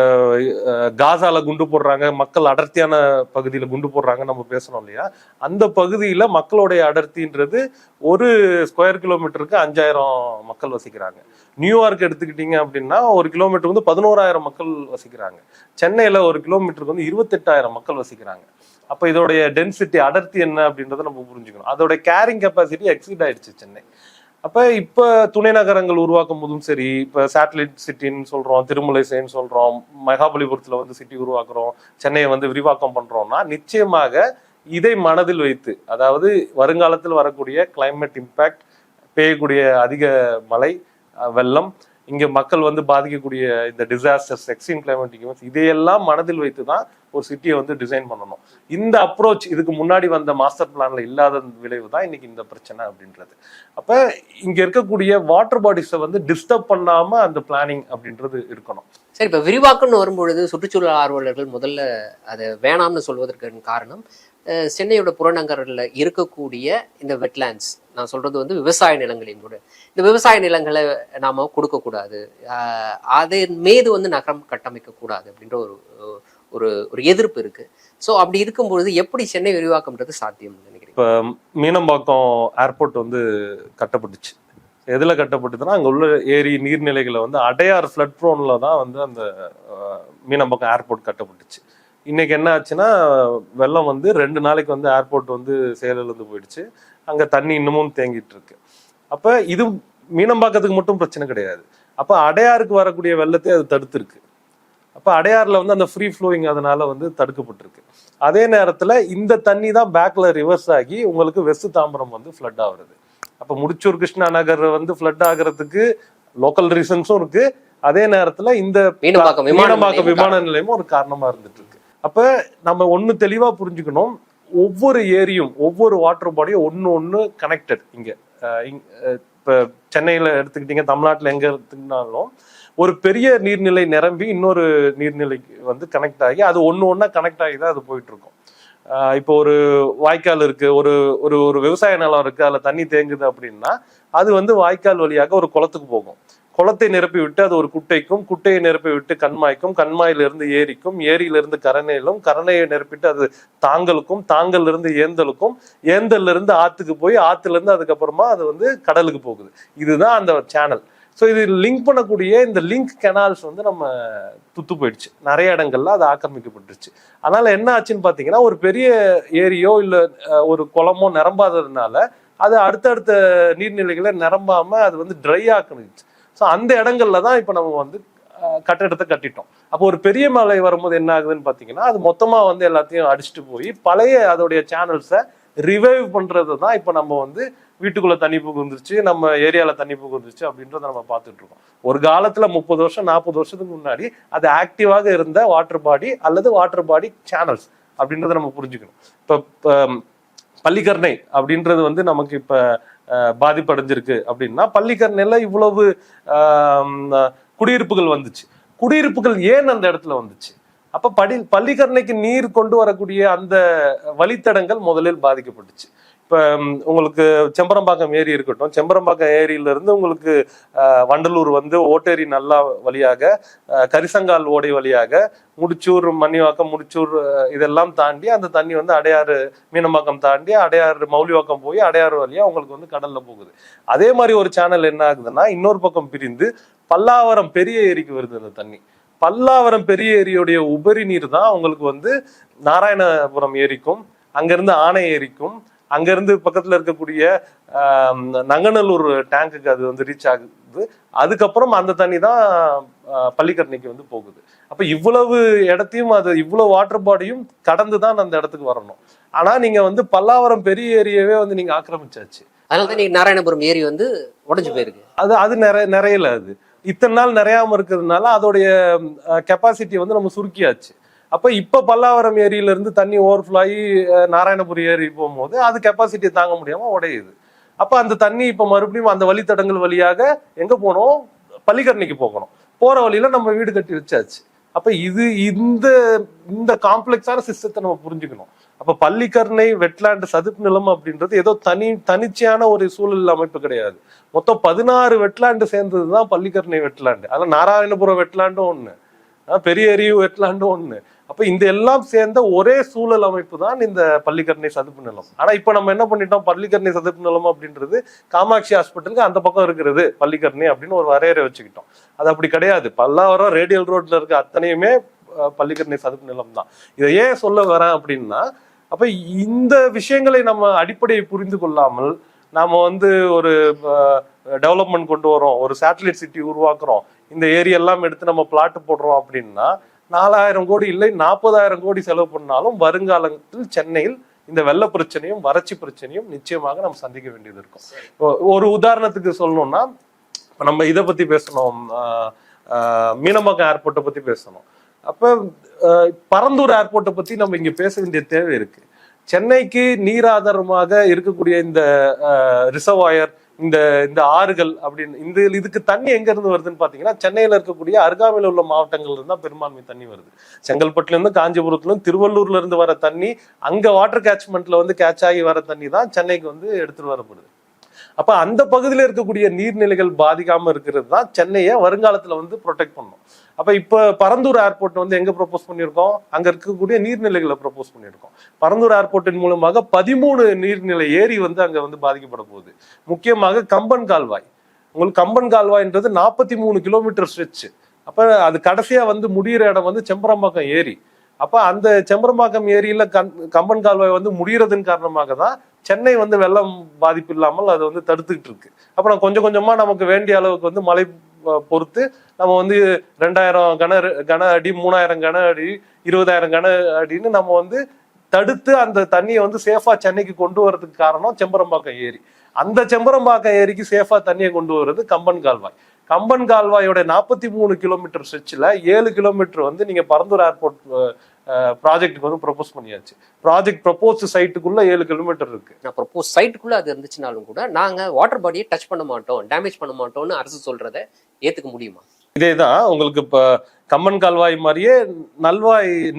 காசால குண்டு போடுறாங்க, மக்கள் அடர்த்தியான பகுதியில குண்டு போடுறாங்க நம்ம பேசணும் இல்லையா? அந்த பகுதியில மக்களுடைய அடர்த்தின்றது ஒரு ஸ்கொயர் கிலோமீட்டருக்கு 5000 மக்கள் வசிக்கிறாங்க. நியூயார்க் எடுத்துக்கிட்டீங்க அப்படின்னா 1 கிலோமீட்டருக்கு வந்து 11,000 மக்கள் வசிக்கிறாங்க. சென்னையில 1 கிலோமீட்டருக்கு வந்து 28,000 மக்கள் வசிக்கிறாங்க. அப்ப இதோடைய டென்சிட்டி அடர்த்தி என்ன அப்படின்றத நம்ம புரிஞ்சுக்கணும். அதோட கேரிங் கெப்பாசிட்டி எக்ஸீட் ஆயிடுச்சு சென்னை. அப்ப இப்ப துணை நகரங்கள் உருவாக்கும் போதும் சரி, இப்ப சேட்டலைட் சிட்டின்னு சொல்றோம், திருமலைசைன்னு சொல்றோம், மகாபலிபுரத்துல வந்து சிட்டி உருவாக்குறோம், சென்னையை வந்து விரிவாக்கம் பண்றோம்னா நிச்சயமாக இதை மனதில் வைத்து, அதாவது வருங்காலத்தில் வரக்கூடிய கிளைமேட் இம்பாக்ட், பெய்யக்கூடிய அதிக மழை, வெள்ளம், இங்க மக்கள் வந்து பாதிக்கக்கூடிய இந்த டிசாஸ்டர்ஸ், எக்ஸ்ட்ரீம் கிளைமேட்டிக் இவெண்ட்ஸ், இதையெல்லாம் மனதில் வைத்து தான் ஒரு சிட்டியை வந்து டிசைன் பண்ணணும். இந்த அப்ரோச் இதுக்கு முன்னாடி வந்த மாஸ்டர் பிளான்ல இல்லாத விளைவு தான் இன்னைக்கு இந்த பிரச்சனை அப்படின்றது. அப்ப இங்க இருக்கக்கூடிய வாட்டர் பாடிஸை வந்து டிஸ்டர்ப் பண்ணாம அந்த பிளானிங் அப்படின்றது இருக்கணும். சரி, இப்ப விரிவாக்கம்னு வரும்பொழுது சுற்றுச்சூழல் ஆர்வலர்கள் முதல்ல அதை வேணாம்னு சொல்வதற்கு காரணம் சென்னையோட புறநகரில் இருக்கக்கூடிய இந்த வெட்லேண்ட்ஸ், நான் சொல்றது வந்து விவசாய நிலங்களையும் கூட, இந்த விவசாய நிலங்களை நாம கொடுக்கக்கூடாது, அதன் மீது வந்து நகரம் கட்டமைக்க கூடாது அப்படின்ற ஒரு ஒரு ஒரு எதிர்ப்பு இருக்கு. ஸோ அப்படி இருக்கும்பொழுது எப்படி சென்னை விரிவாக்கம்ன்றது சாத்தியம்னு நினைக்கிறேன்? இப்போ மீனம்பாக்கம் ஏர்போர்ட் வந்து கட்டப்பட்டுச்சு. எதுல கட்டப்பட்டதுன்னா, அங்க உள்ள ஏரி நீர்நிலைகளை வந்து அடையார் ஃப்ளட் ப்ரோன்ல தான் வந்து அந்த மீனம்பாக்கம் ஏர்போர்ட் கட்டப்பட்டுச்சு. இன்னைக்கு என்ன ஆச்சுன்னா, வெள்ளம் வந்து 2 நாளைக்கு வந்து ஏர்போர்ட் வந்து செயலிழந்து போயிடுச்சு. அங்க தண்ணி இன்னமும் தேங்கிட்டு இருக்கு. அப்ப இது மீனம்பாக்கத்துக்கு மட்டும் பிரச்சனை கிடையாது. அப்ப அடையாருக்கு வரக்கூடிய வெள்ளத்தை அது தடுத்திருக்கு. அப்ப அடையாறுல வந்து அந்த ஃப்ரீ ஃப்ளோயிங் அதனால வந்து தடுக்கப்பட்டிருக்கு. அதே நேரத்துல இந்த தண்ணி தான் பேக்ல ரிவர்ஸ் ஆகி உங்களுக்கு வெஸ்ட் தாம்பரம் வந்து ஃப்ளட் ஆகுறது. அப்ப முடிச்சூர் கிருஷ்ணா நகர் வந்து ஃப்ளட் ஆகுறதுக்கு லோக்கல் ரீசன்ஸும் இருக்கு. அதே நேரத்துல இந்த மீனம்பாக்கம் விமான நிலையமும் ஒரு காரணமா இருந்துட்டு இருக்கு. அப்ப நம்ம ஒண்ணு தெளிவா புரிஞ்சுக்கணும், ஒவ்வொரு ஏரியும் ஒவ்வொரு வாட்டர் பாடியும் ஒண்ணு கனெக்டட். இங்க இப்ப சென்னையில எடுத்துக்கிட்டீங்க, தமிழ்நாட்டுல எங்க எடுத்துக்கிட்டாலும் ஒரு பெரிய நீர்நிலை நிரம்பி இன்னொரு நீர்நிலைக்கு வந்து கனெக்ட் ஆகி அது ஒன்னா கனெக்ட் ஆகி தான் அது போயிட்டு இருக்கும். இப்போ ஒரு வாய்க்கால் இருக்கு, ஒரு ஒரு ஒரு விவசாய நிலம் இருக்கு, அதுல தண்ணி தேங்குது அப்படின்னா அது வந்து வாய்க்கால் வழியாக ஒரு குளத்துக்கு போகும். குளத்தை நிரப்பி விட்டு அது ஒரு குட்டைக்கும், குட்டையை நிரப்பி விட்டு கண்மாய்க்கும், கண்மாயிலிருந்து ஏரிக்கும், ஏரியிலிருந்து கரணையிலும், கரணையை நிரப்பிட்டு அது தாங்கலுக்கும், தாங்கல்ல இருந்து ஏந்தலுக்கும், ஏந்தல்ல இருந்து ஆத்துக்கு போய் ஆத்துல இருந்து அதுக்கப்புறமா அது வந்து கடலுக்கு போகுது. இதுதான் அந்த சேனல். ஸோ இது லிங்க் பண்ணக்கூடிய இந்த லிங்க் கெனால்ஸ் வந்து நம்ம துத்து போயிடுச்சு. நிறைய இடங்கள்ல அது ஆக்கிரமிக்கப்பட்டுருச்சு. அதனால என்ன ஆச்சுன்னு பாத்தீங்கன்னா, ஒரு பெரிய ஏரியோ இல்ல ஒரு குளமோ நிரம்பாததுனால அது அடுத்தடுத்த நீர்நிலைகளை நிரம்பாம அது வந்து ட்ரை ஆக்குனுச்சு. ஸோ அந்த இடங்கள்ல தான் இப்போ நம்ம வந்து கட்டிடத்தை கட்டிட்டோம். அப்போ ஒரு பெரிய மழை வரும்போது என்ன ஆகுதுன்னு பாத்தீங்கன்னா, அது மொத்தமா வந்து எல்லாத்தையும் அடிச்சுட்டு போய் பழைய அதோடைய சேனல்ஸை ரிவைவ் பண்றது தான் இப்போ நம்ம வந்து வீட்டுக்குள்ள தண்ணி புகுந்துருச்சு, நம்ம ஏரியால தண்ணி புகுந்துருச்சு அப்படின்றத நம்ம பார்த்துட்டு இருக்கோம். ஒரு காலத்துல 30 வருஷம் 40 வருஷத்துக்கு முன்னாடி அது ஆக்டிவாக இருந்த வாட்டர் பாடி அல்லது வாட்டர் பாடி சேனல்ஸ் அப்படின்றத நம்ம புரிஞ்சுக்கணும். இப்ப பள்ளிக்கரணை அப்படின்றது வந்து நமக்கு இப்ப பாதிப்படைஞ்சிருக்கு அப்படின்னா, பள்ளிக்கரணையில இவ்வளவு குடியிருப்புகள் வந்துச்சு. குடியிருப்புகள் ஏன் அந்த இடத்துல வந்துச்சு? அப்ப பள்ளிக்கரணைக்கு நீர் கொண்டு வரக்கூடிய அந்த வழித்தடங்கள் முதலில் பாதிக்கப்பட்டுச்சு. இப்ப உங்களுக்கு செம்பரம்பாக்கம் ஏரி இருக்கட்டும், செம்பரம்பாக்கம் ஏரியில இருந்து உங்களுக்கு வண்டலூர் வந்து ஓட்டேரி நல்லா வழியாக, கரிசங்கால் ஓடை வழியாக, முடிச்சூர் மணிவாக்கம், முடிச்சூர் இதெல்லாம் தாண்டி அந்த தண்ணி வந்து அடையாறு மீனம்பாக்கம் தாண்டி அடையாறு மௌலிவாக்கம் போய் அடையாறு வழியா உங்களுக்கு வந்து கடல்ல போகுது. அதே மாதிரி ஒரு சேனல் என்ன ஆகுதுன்னா, இன்னொரு பக்கம் பிரிந்து பல்லாவரம் பெரிய ஏரிக்கு வருது அந்த தண்ணி. பல்லாவரம் பெரிய ஏரியோடைய உபரி நீர் தான் உங்களுக்கு வந்து நாராயணபுரம் ஏரிக்கும், அங்கிருந்து ஆனை ஏரிக்கும், அங்கிருந்து பக்கத்துல இருக்கக்கூடிய நங்கநல்லூர் டேங்குக்கு அது வந்து ரீச் ஆகுது. அதுக்கப்புறம் அந்த தண்ணி தான் பள்ளிக்கரணைக்கு வந்து போகுது. அப்ப இவ்வளவு இடத்தையும் அது இவ்வளவு வாட்டர் பாடியும் கடந்து தான் அந்த இடத்துக்கு வரணும். ஆனா நீங்க வந்து பல்லாவரம் பெரிய ஏரியாவே வந்து நீங்க ஆக்கிரமிச்சாச்சு. அதனால நீங்க நாராயணபுரம் ஏரி வந்து உடைஞ்சு போயிருக்கு. அது நிறையல. அது இத்தனை நாள் நிறையாம இருக்கிறதுனால அதோடைய கெப்பாசிட்டி வந்து நம்ம சுருக்கியாச்சு. அப்ப இப்ப பல்லாவரம் ஏரியில இருந்து தண்ணி ஓவர்ஃப்ளோ ஆகி நாராயணபுரம் ஏரி போகும்போது அது கெப்பாசிட்டியை தாங்க முடியாம உடையுது. அப்ப அந்த தண்ணி இப்ப மறுபடியும் அந்த வழித்தடங்கள் வழியாக எங்க போனோம்? பள்ளிக்கரணைக்கு போகணும். போற வழியில நம்ம வீடு கட்டி வச்சாச்சு. அப்ப இது இந்த காம்ப்ளெக்ஸான சிஸ்டத்தை நம்ம புரிஞ்சுக்கணும். அப்ப பள்ளிக்கரணை வெட்லாண்ட் சதுப்பு நிலம் அப்படின்றது ஏதோ தனிச்சையான ஒரு சூழல் அமைப்பு கிடையாது. மொத்தம் 16 வெட்லாண்டு சேர்ந்ததுதான் பள்ளிக்கரணை வெட்லாண்டு. அதனால நாராயணபுரம் வெட்லாண்டும் ஒண்ணு, பெரிய ஏரி வெட்லாண்டும் ஒண்ணு. அப்ப இந்த எல்லாம் சேர்ந்த ஒரே சூழல் அமைப்பு தான் இந்த பள்ளிக்கரணை சதுப்பு நிலம். ஆனா இப்ப நம்ம என்ன பண்ணிட்டோம்? பள்ளிக்கரணை சதுப்பு நிலம் அப்படின்றது காமாட்சி ஹாஸ்பிட்டலுக்கு அந்த பக்கம் இருக்கிறது பள்ளிக்கரணை அப்படின்னு ஒரு வரையறை வச்சுக்கிட்டோம். அது அப்படி கிடையாது. பல்லாவரம் ரேடியல் ரோட்ல இருக்க அத்தனையுமே பள்ளிக்கரணை சதுப்பு நிலம் தான். இதை ஏன் சொல்ல வரேன் அப்படின்னா, அப்ப இந்த விஷயங்களை நம்ம அடிப்படையை புரிந்து கொள்ளாமல் நாம வந்து ஒரு டெவலப்மெண்ட் கொண்டு வரோம், ஒரு சேட்டலைட் சிட்டி உருவாக்குறோம், இந்த ஏரியெல்லாம் எடுத்து நம்ம பிளாட் போடுறோம் அப்படின்னா 4000 கோடி இல்லை 40,000 கோடி செலவு பண்ணாலும் வருங்காலத்தில் சென்னையில் இந்த வெள்ள பிரச்சனையும் வறட்சி பிரச்சனையும் நிச்சயமாக நம்ம சந்திக்க வேண்டியது இருக்கும். ஒரு உதாரணத்துக்கு சொல்லணும்னா, நம்ம இதை பத்தி பேசணும், மீனம்பாக்கம் ஏர்போர்ட்டை பத்தி பேசணும். அப்ப பரந்தூர் ஏர்போர்ட்டை பத்தி நம்ம இங்க பேச வேண்டிய தேவை இருக்கு. சென்னைக்கு நீர் ஆதாரமாக இருக்கக்கூடிய இந்த ரிசர்வாயர், இந்த இந்த ஆறுகள் அப்படின்னு இதுக்கு தண்ணி எங்க இருந்து வருதுன்னு பாத்தீங்கன்னா சென்னையில இருக்கக்கூடிய அருகாமையில் உள்ள மாவட்டங்கள்ல இருந்தா பெரும்பான்மை தண்ணி வருது. செங்கல்பட்டுல இருந்து, காஞ்சிபுரத்துல இருந்து, திருவள்ளூர்ல இருந்து வர தண்ணி அங்க வாட்டர் கேட்ச்மெண்ட்ல வந்து கேட்ச் ஆகி வர தண்ணி தான் சென்னைக்கு வந்து எடுத்துட்டு வரப்படுது. அப்ப அந்த பகுதியில் இருக்கக்கூடிய நீர்நிலைகள் பாதிக்காம இருக்கிறது தான் சென்னையை வருங்காலத்துல வந்து ப்ரொடெக்ட் பண்ணும். அப்ப இப்ப பரந்தூர் ஏர்போர்ட் வந்து எங்க ப்ரொபோஸ் பண்ணியிருக்கோம், அங்க இருக்கக்கூடிய நீர்நிலைகளை ப்ரொபோஸ் பண்ணியிருக்கோம். பரந்தூர் ஏர்போர்ட்டின் மூலமாக 13 நீர்நிலை ஏரி வந்து அங்க வந்து பாதிக்கப்பட போகுது. முக்கியமாக கம்பன் கால்வாய். உங்களுக்கு கம்பன் கால்வாய்ன்றது 43 கிலோமீட்டர் ஸ்ட்ரெச். அப்ப அது கடைசியா வந்து முடிகிற இடம் வந்து செம்பரம்பாக்கம் ஏரி. அப்ப அந்த செம்பரம்பாக்கம் ஏரியில கம்பன் கால்வாய் வந்து முடிகிறதன் காரணமாக தான் சென்னை வந்து வெள்ளம் பாதிப்பு இல்லாமல் அது வந்து தடுத்துக்கிட்டு இருக்கு. அப்புறம் கொஞ்சம் கொஞ்சமா நமக்கு வேண்டிய அளவுக்கு வந்து மழை பொறுத்து நம்ம வந்து 2000 கன அடி, 3000 கன அடி, 20,000 கன அடின்னு நம்ம வந்து தடுத்து அந்த தண்ணியை வந்து சேஃபா சென்னைக்கு கொண்டு வரதுக்கு காரணம் செம்பரம்பாக்கம் ஏரி. அந்த செம்பரம்பாக்கம் ஏரிக்கு சேஃபா தண்ணியை கொண்டு வர்றது கம்பன் கால்வாய். கம்பன் கால்வாயோட 43 கிலோமீட்டர் ஸ்ட்ரெச்சில் 7 கிலோமீட்டர் வந்து நீங்க பரந்தூர் ஏர்போர்ட் ப்ராஜெக்ட்டுக்கு வந்து ப்ரொபோஸ் பண்ணியாச்சு. ப்ராஜெக்ட் ப்ரொபோஸ் சைட்டுக்குள்ள 7 கிலோமீட்டர் இருக்கு. ப்ரொபோஸ் சைட்டுக்குள்ள அது இருந்துச்சுனாலும் கூட நாங்க வாட்டர் பாடியை டச் பண்ண மாட்டோம், டேமேஜ் பண்ண மாட்டோம்னு அரசு சொல்றதை ஏத்துக்க முடியுமா? இதேதான் உங்களுக்கு இப்ப கம்பன் கால்வாய் மாதிரியே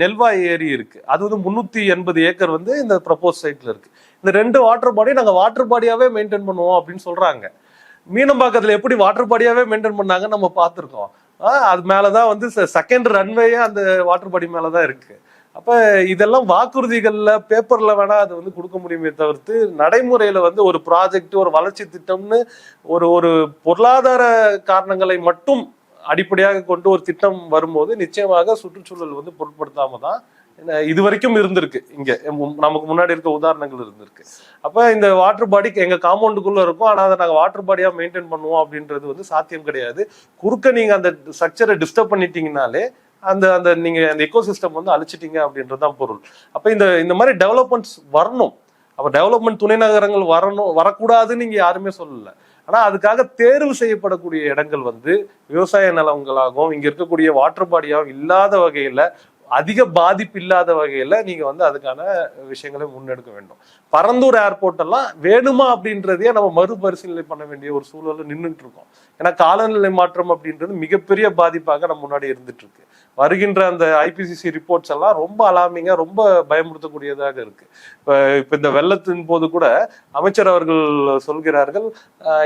நெல்வாய் ஏரி இருக்கு. அது வந்து 380 ஏக்கர் வந்து இந்த ப்ரொபோஸ் சைட்ல இருக்கு. இந்த 2 வாட்டர் பாடி நாங்க வாட்டர் பாடியாவே மெயின்டைன் பண்ணுவோம் அப்படின்னு சொல்றாங்க. மீனம்பாக்கத்துல எப்படி வாட்டர் பாடியாவே மெயின்டைன் பண்ணாங்க நம்ம பார்த்திருக்கோம். அது மேலதான் வந்து செகண்ட் ரன்வேயே அந்த வாட்டர் பாடி மேலதான் இருக்கு. அப்ப இதெல்லாம் வாக்குறுதிகள்ல பேப்பர்ல வேணா அது வந்து கொடுக்க முடியுமே தவிர்த்து நடைமுறையில வந்து ஒரு ப்ராஜெக்ட், ஒரு வளர்ச்சி திட்டம்னு ஒரு பொருளாதார காரணங்களை மட்டும் அடிப்படையாக கொண்டு ஒரு திட்டம் வரும்போது நிச்சயமாக சுற்றுச்சூழல் வந்து பொருட்படுத்தாம தான் இது வரைக்கும் இருந்திருக்கு. இங்க நமக்கு முன்னாடி இருக்க உதாரணங்கள் இருந்திருக்கு. அப்ப இந்த வாட்டர் பாடி எங்க காம்பவுண்டுக்குள்ள இருக்கும், ஆனா அதை நாங்க வாட்டர் பாடியா மெயின்டைன் பண்ணுவோம் அப்படின்றது வந்து சாத்தியம் கிடையாது. குறுக்க நீங்க அந்த ஸ்ட்ரக்சரை டிஸ்டர்ப் பண்ணிட்டீங்கனாலே அந்த நீங்க அந்த எக்கோசிஸ்டம் வந்து அழிச்சிட்டீங்க அப்படின்றதுதான் பொருள். அப்ப இந்த மாதிரி டெவலப்மெண்ட்ஸ் வரணும். அப்ப டெவலப்மெண்ட் துணை நகரங்கள் வரக்கூடாதுன்னு நீங்க யாருமே சொல்லல. ஆனா அதுக்காக தேர்வு செய்யப்படக்கூடிய இடங்கள் வந்து விவசாய நிலங்களாகவும் இங்க இருக்கக்கூடிய வாட்டர் பாடியாகவும் இல்லாத வகையில, அதிக பாதிப்பு இல்லாத வகையில நீங்க வந்து அதுக்கான விஷயங்களை முன்னெடுக்க வேண்டும். பரந்தூர் ஏர்போர்ட் எல்லாம் வேணுமா அப்படின்றதையே நம்ம மறுபரிசீலனை பண்ண வேண்டிய ஒரு சூழல்ல நின்றுட்டு இருக்கோம். ஏன்னா காலநிலை மாற்றம் அப்படின்றது மிகப்பெரிய பாதிப்பாக நம்ம முன்னாடி இருந்துட்டு இருக்கு. வருகின்ற அந்த ஐபிசிசி ரிப்போர்ட்ஸ் எல்லாம் ரொம்ப அலாமிங்கா, ரொம்ப பயமுறுத்தக்கூடியதாக இருக்கு. இப்ப இந்த வெள்ளத்தின் போது கூட அமைச்சர் அவர்கள் சொல்கிறார்கள்,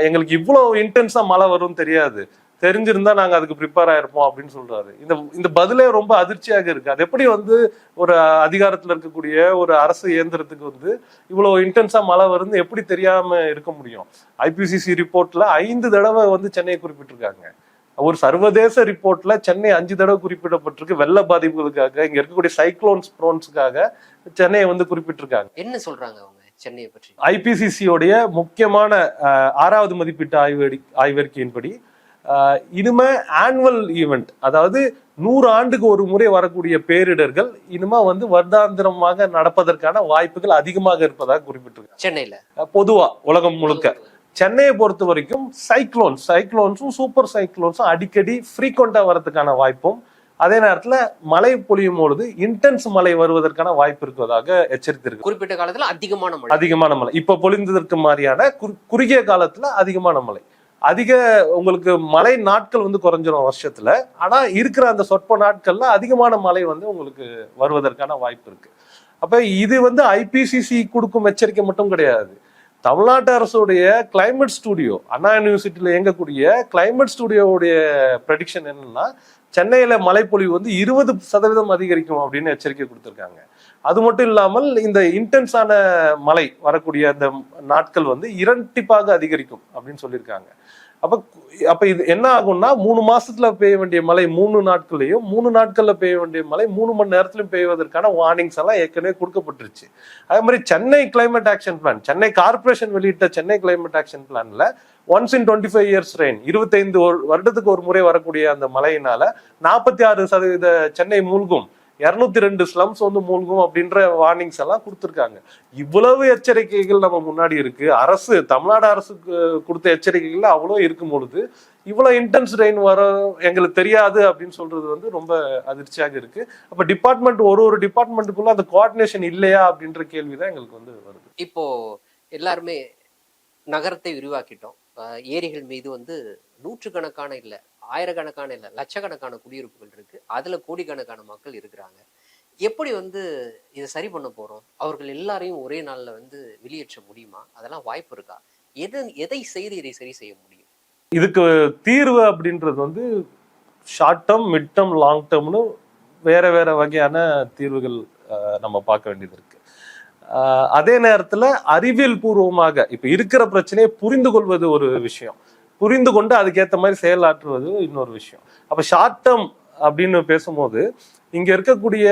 எங்களுக்கு இவ்வளவு இன்டென்ஸா மழை வரும்னு தெரியாது, தெரிஞ்சிருந்தா நாங்க அதுக்கு ப்ரிப்பேர் ஆயிருப்போம் அப்படின்னு சொல்றாரு. இந்த பதிலே ரொம்ப அதிர்ச்சியாக இருக்கு. அது எப்படி வந்து ஒரு அதிகாரத்துல இருக்கக்கூடிய ஒரு அரசு இயந்திரத்துக்கு வந்து இவ்வளவு இன்டென்ஸா மழை வரும்னு எப்படி தெரியாம இருக்க முடியும்? ஐபிசிசி ரிப்போர்ட்ல 5 தடவை வந்து சென்னையை குறிப்பிட்டிருக்காங்க. ஒரு சர்வதேச ரிப்போர்ட்ல சென்னை 5 தடவை குறிப்பிடப்பட்டிருக்கு. வெள்ள பாதிப்புகளுக்காக, இங்க இருக்கக்கூடிய சைக்ளோன்ஸ்காக சென்னையை வந்து குறிப்பிட்டிருக்காங்க. என்ன சொல்றாங்க அவங்க சென்னையை பற்றி? ஐபிசிசியோடைய முக்கியமான 6வது மதிப்பீட்டு ஆய்வறிக்கையின்படி இனிமே ஆனுவல் ஈவெண்ட், அதாவது 100 ஆண்டுக்கு ஒரு முறை வரக்கூடிய பேரிடர்கள் இனிமே வந்து வருடாந்திரமாக நடப்பதற்கான வாய்ப்புகள் அதிகமாக இருப்பதாக குறிப்பிட்டிருக்காங்க. சென்னையில பொதுவா உலகம் முழுக்க சென்னையை பொறுத்த வரைக்கும் சைக்ளோன்ஸும் சூப்பர் சைக்ளோன்ஸும் அடிக்கடி ஃப்ரீக்வெண்டா வரதுக்கான வாய்ப்பும், அதே நேரத்துல மழை பொழியும் பொழுது இன்டென்ஸ் மழை வருவதற்கான வாய்ப்பு இருப்பதாக எச்சரித்திருக்கு. குறிப்பிட்ட காலத்துல அதிகமான மழை இப்ப பொழிந்ததற்கு மாதிரியான குறுகிய காலத்துல அதிகமான மழை, உங்களுக்கு மழை நாட்கள் வந்து குறைஞ்சிரும் வருஷத்துல. ஆனா இருக்கிற அந்த சொற்ப நாட்கள்ல அதிகமான மழை வந்து உங்களுக்கு வருவதற்கான வாய்ப்பு இருக்கு. அப்ப இது வந்து ஐபிசிசி கொடுக்கும் எச்சரிக்கை மட்டும் கிடையாது. தமிழ்நாட்டு அரசுடைய கிளைமேட் ஸ்டுடியோ, அண்ணா யூனிவர்சிட்டியில இயங்கக்கூடிய கிளைமேட் ஸ்டுடியோவுடைய ப்ரெடிக்ஷன் என்னன்னா, சென்னையில மழைப்பொழிவு வந்து 20% அதிகரிக்கும் அப்படின்னு எச்சரிக்கை கொடுத்திருக்காங்க. அது மட்டும் இல்லாமல் இந்த இன்டென்ஸான மழை வரக்கூடிய அந்த நாட்கள் வந்து இரட்டிப்பாக அதிகரிக்கும் அப்படின்னு சொல்லியிருக்காங்க. அப்ப இது என்ன ஆகும்னா, 3 மாசத்துல பெய்ய வேண்டிய மழை 3 நாட்கள்லயும், 3 நாட்கள்ல பெய்ய வேண்டிய மழை 3 மணி நேரத்திலும் பெய்வதற்கான வார்னிங்ஸ் எல்லாம் ஏற்கனவே கொடுக்கப்பட்டுருச்சு. அதே மாதிரி Chennai climate action plan, Chennai corporation வெளியிட்ட சென்னை கிளைமேட் ஆக்ஷன் பிளான்ல ஒன்ஸ் இன் 25 இயர்ஸ் ரெயின், 25 வருடத்துக்கு ஒரு முறை வரக்கூடிய அந்த மழையினால 46% சென்னை மூழ்கும், 202 ஸ்லம்ஸ் வந்து மூழ்கும் அப்படின்ற வார்னிங்ஸ் எல்லாம் கொடுத்துருக்காங்க. இவ்வளவு எச்சரிக்கைகள் நம்ம முன்னாடி இருக்கு. தமிழ்நாடு அரசுக்கு கொடுத்த எச்சரிக்கைகள் அவ்வளோ இருக்கும் பொழுது இவ்வளவு இன்டென்ஸ் ரெயின் வர எங்களுக்கு தெரியாது அப்படின்னு சொல்றது வந்து ரொம்ப அதிர்ச்சியாக இருக்கு. அப்ப ஒரு டிபார்ட்மெண்ட்டுக்குள்ள அந்த கோஆர்டினேஷன் இல்லையா அப்படின்ற கேள்விதான் எங்களுக்கு வந்து வருது. இப்போ எல்லாருமே நகரத்தை விரிவாக்கிட்டோம், ஏரிகள் மீது வந்து நூற்றுக்கணக்கான இல்லை, ஆயிரக்கணக்கான இல்லை, லட்சக்கணக்கான குடியிருப்புகள் இருக்கு. அதுல கோடிக்கணக்கான மக்கள் இருக்கிறாங்க. எப்படி வந்து இதை சரி பண்ண போறோம்? அவர்கள் எல்லாரையும் ஒரே நாள்ல வந்து வெளியேற்ற முடியுமா? அதெல்லாம் வாய்ப்பு இருக்கா? எதை செய்து இதை சரி செய்ய முடியும்? இதுக்கு தீர்வு அப்படின்றது வந்து short term, mid term, long டேர்ம்னு வேற வேற வகையான தீர்வுகள் நம்ம பார்க்க வேண்டியது இருக்கு. அதே நேரத்துல அறிவியல் பூர்வமாக இப்ப இருக்கிற பிரச்சனையை புரிந்து கொள்வது ஒரு விஷயம், புரிந்து கொண்டு அதுக்கேற்ற மாதிரி செயலாற்றுவது இன்னொரு விஷயம். அப்ப ஷார்ட் டேர்ம் அப்படின்னு பேசும்போது இங்க இருக்கக்கூடிய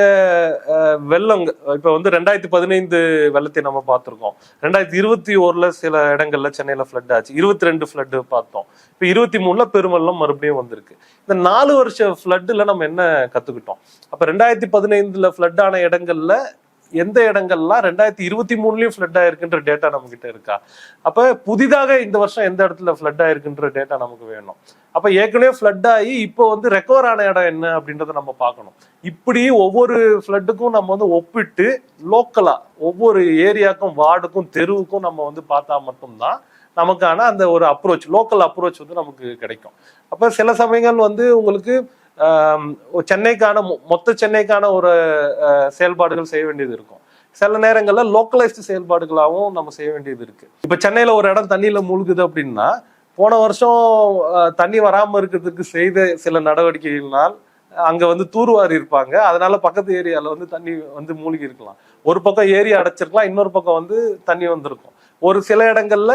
வெள்ளம், இப்ப வந்து 2015 வெள்ளத்தை நம்ம பார்த்திருக்கோம். 2021 சில இடங்கள்ல சென்னையில ஃபிளட் ஆச்சு. 22 ஃபிளட் பார்த்தோம். இப்ப 23 பெருவெள்ளம் மறுபடியும் வந்திருக்கு. இந்த 4 வருஷ ஃபிளட்ல நம்ம என்ன கத்துக்கிட்டோம்? அப்ப 2015 ஃபிளட் ஆன இடங்கள்ல எந்த இடங்கள்லாம் 2023 ஃபிளட் ஆயிருக்குன்ற டேட்டா நம்ம கிட்ட இருக்கா? அப்ப புதிதாக இந்த வருஷம் எந்த இடத்துல ஃபிளட் ஆயிருக்குன்ற டேட்டா நமக்கு வேணும். அப்ப ஏற்கனவே ஃபிளட் ஆகி இப்போ வந்து ரெக்கவர் ஆன இடம் என்ன அப்படின்றத நம்ம பார்க்கணும். இப்படி ஒவ்வொரு ஃபிளட்டுக்கும் நம்ம வந்து ஒப்பிட்டு லோக்கலா ஒவ்வொரு ஏரியாக்கும், வார்டுக்கும், தெருவுக்கும் நம்ம வந்து பார்த்தா மட்டும்தான் நமக்கான அந்த ஒரு அப்ரோச், லோக்கல் அப்ரோச் வந்து நமக்கு கிடைக்கும். அப்ப சில சமயங்கள் வந்து உங்களுக்கு சென்னைக்கான மொத்த சென்னைக்கான ஒரு செயல்பாடுகள் செய்ய வேண்டியது இருக்கும். சில நேரங்கள்ல லோக்கலைஸ்டு செயல்பாடுகளாகவும் நம்ம செய்ய வேண்டியது இருக்கு. இப்ப சென்னையில ஒரு இடம் தண்ணியில மூழ்குது அப்படின்னா, போன வருஷம் தண்ணி வராம இருக்கிறதுக்கு செய்த சில நடவடிக்கைகளால் அங்க வந்து தூர்வாரி இருப்பாங்க. அதனால பக்கத்து ஏரியால வந்து தண்ணி வந்து மூழ்கி இருக்கலாம். ஒரு பக்கம் ஏரி அடைச்சிருக்கலாம், இன்னொரு பக்கம் வந்து தண்ணி வந்திருக்கும். ஒரு சில இடங்கள்ல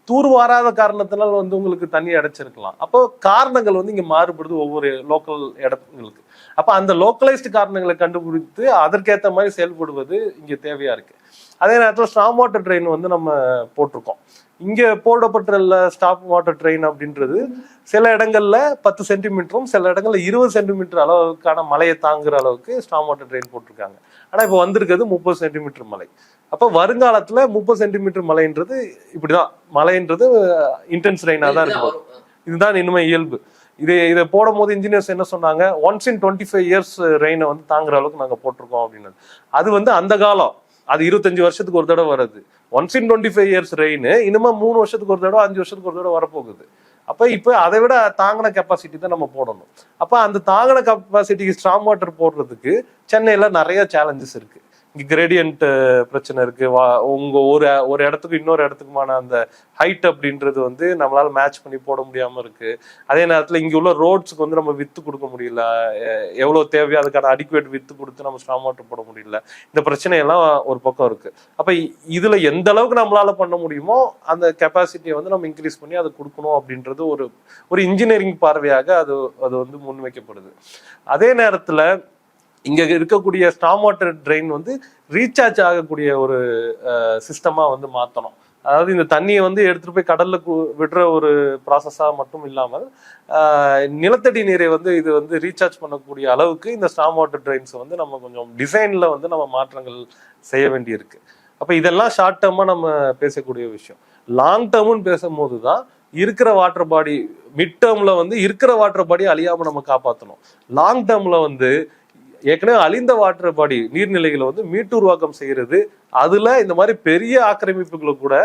தூர்வாராத காரணத்தினால் வந்து உங்களுக்கு தண்ணி அடைச்சிருக்கலாம். அப்போ காரணங்கள் வந்து இங்க மாறுபடுது ஒவ்வொரு லோக்கல் இடங்களுக்கு. அப்ப அந்த லோக்கலைஸ்டு காரணங்களை கண்டுபிடித்து அதற்கேற்ற மாதிரி செயல்படுவது இங்க தேவையா இருக்கு. அதே நேரத்தில் ஸ்டாப் வாட்டர் ட்ரெயின் வந்து நம்ம போட்டிருக்கோம். இங்க போடப்பட்டுள்ள ஸ்டாப் வாட்டர் ட்ரெயின் அப்படின்றது சில இடங்கள்ல 10 சென்டிமீட்டரும், சில இடங்கள்ல 20 சென்டிமீட்டர் அளவுக்கான மலையை தாங்குற அளவுக்கு ஸ்டாப் வாட்டர் ட்ரெயின் போட்டிருக்காங்க. ஆனா இப்ப வந்திருக்கிறது 30 சென்டிமீட்டர் மலை. அப்ப வருங்காலத்துல 30 சென்டிமீட்டர் மலைன்றது இப்படிதான், மலைன்றது இன்டென்ஸ் ரெயினா தான் இருக்கும். இதுதான் இனிமே இயல்பு. இதை போடும் போது இன்ஜினியர்ஸ் என்ன சொன்னாங்க, ஒன்ஸ் இன் 25 இயர்ஸ் ரெயினை வந்து தாங்குற அளவுக்கு நாங்க போட்டிருக்கோம் அப்படின்னு. அது வந்து அந்த காலம், அது 25 வருஷத்துக்கு ஒரு தடவை வருது. ஒன்ஸ் இன் 25 இயர்ஸ் ரெயின் இனிமே 3 வருஷத்துக்கு ஒரு தடவை, 5 வருஷத்துக்கு ஒரு தடவை வரப்போகுது. அப்ப இப்ப அதை விட தாங்கின கெப்பாசிட்டி தான் நம்ம போடணும். அப்ப அந்த தாங்கின கெப்பாசிட்டிக்கு ஸ்ட்ராங் வாட்டர் போடுறதுக்கு சென்னையில நிறைய சேலஞ்சஸ் இருக்கு. இங்க கிரேடியன்ட் பிரச்சனை இருக்கு. உங்க ஒரு இடத்துக்கு இன்னொரு இடத்துக்குமான அந்த ஹைட் அப்படின்றது வந்து நம்மளால மேட்ச் பண்ணி போட முடியாம இருக்கு. அதே நேரத்துல இங்க உள்ள ரோட்ஸுக்கு வந்து நம்ம வித்து கொடுக்க முடியல, எவ்வளவு தேவையோ அதுக்கான அடிக்குவேட் வித்து கொடுத்து நம்ம ஸ்ட்ராங் வாட்டர் போட முடியல. இந்த பிரச்சனை எல்லாம் ஒரு பக்கம் இருக்கு. அப்ப இதுல எந்த அளவுக்கு நம்மளால பண்ண முடியுமோ அந்த கெப்பாசிட்டியை வந்து நம்ம இன்க்ரீஸ் பண்ணி அதை கொடுக்கணும் அப்படின்றது ஒரு இன்ஜினியரிங் பார்வையாக அது வந்து முன்வைக்கப்படுது. அதே நேரத்துல இங்க இருக்கக்கூடிய ஸ்டார்ம் வாட்டர் ட்ரெயின் வந்து ரீசார்ஜ் ஆகக்கூடிய ஒரு சிஸ்டமா வந்து மாத்தணும். அதாவது இந்த தண்ணியை வந்து எடுத்துட்டு போய் கடல்ல விடுற ஒரு ப்ராசஸா மட்டும் இல்லாமல் நிலத்தடி நீரை வந்து இது வந்து ரீசார்ஜ் பண்ணக்கூடிய அளவுக்கு இந்த ஸ்டார்ம் வாட்டர் ட்ரெயின்ஸ் வந்து நம்ம கொஞ்சம் டிசைன்ல வந்து நம்ம மாற்றங்கள் செய்ய வேண்டியிருக்கு. அப்ப இதெல்லாம் ஷார்ட் டேர்மா நம்ம பேசக்கூடிய விஷயம். லாங் டேர்ம்னு பேசும்போது தான் இருக்கிற வாட்டர் பாடி, மிட் டேர்ம்ல வந்து இருக்கிற வாட்டர் பாடி அழியாம நம்ம காப்பாற்றணும். லாங் டேர்ம்ல வந்து ஏற்கனவே அழிந்த வாட்டர் பாடி நீர்நிலைகளை வந்து மீட்டுருவாக்கம் செய்யறது, அதுல இந்த மாதிரி பெரிய ஆக்கிரமிப்புகளை கூட